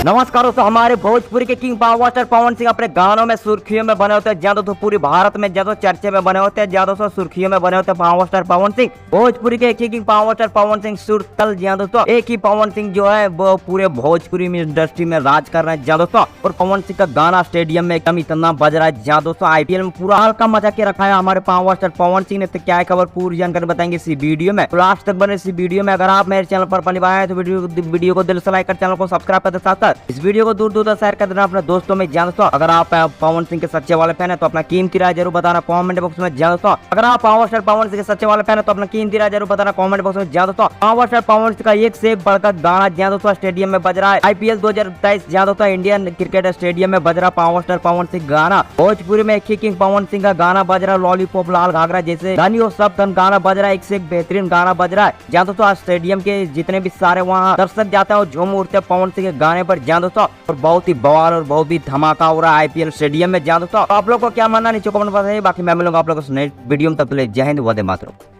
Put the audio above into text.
नमस्कार दोस्तों, हमारे भोजपुरी के king power star Pawan Singh अपने गानों में सुर्खियों में बने होते हैं। जहाँ दोस्तों पूरी भारत में जहाँ चर्चे में बने होते हैं, जहाँ दोस्तों सुर्खियों में बने होते हैं पावर स्टार पवन सिंह। भोजपुरी के एक ही king power star Pawan Singh सुरतल, जहाँ दोस्तों एक ही पवन सिंह जो है वो पूरे भोजपुरी में इंडस्ट्री में राज कर रहे हैं। जहाँ दोस्तों और पवन सिंह का गाना स्टेडियम में एकदम इतना बज रहा है, जहाँ दोस्तों आईपीएल में पूरा हल्का मचा के रखा है हमारे पावर स्टार पवन सिंह ने। तो क्या है खबर, पूरी जानकारी बताएंगे इसी वीडियो में। तो लास्ट तक बने इसी वीडियो में। अगर आप मेरे चैनल पर पहली बार आए तो वीडियो को दिल से लाइक कर, चैनल को सब्सक्राइब करते साथ साथ इस वीडियो को दूर दूर तक शेयर कर देना अपने दोस्तों में। जान दोस्तों अगर आप पवन सिंह के सच्चे वाले फैन है तो अपना कीमती राय जरूर बताना कमेंट बॉक्स में। जान दोस्तों अगर आप पावर स्टार पवन सिंह के सच्चे वाले फैन है तो अपना कीमती राय जरूर बताना कमेंट बॉक्स में। जान दोस्तों पावर स्टार पवन सिंह का एक से एक बढ़कर गाना जहाँ दोस्तों स्टेडियम में बज रहा है। आईपीएल 2023 जहाँ दोस्तों इंडियन क्रिकेट स्टेडियम में बज रहा पावर स्टार पवन सिंह गाना। भोजपुरी में एक ही किंग पवन सिंह का गाना बज रहा, लॉलीपॉप लाल घाघरा जैसे गानियों सब गाना बज रहा है, एक से एक बेहतरीन गाना बज रहा है। जहाँ दोस्तों आज स्टेडियम के जितने भी सारे वहाँ दर्शक जाते हैं और झूम उठते हैं पवन सिंह के गाने पर। जहाँ दोस्तों और बहुत ही बवाल और बहुत ही धमाका हो रहा है आईपीएल स्टेडियम में। जहाँ दोस्तों आप लोग को क्या मानना नीचे कमेंट बताइए। बाकी मैं मिलूंगा आप लोगों से नेक्स्ट वीडियो में, तब तक जय हिंद, वंदे मातरम।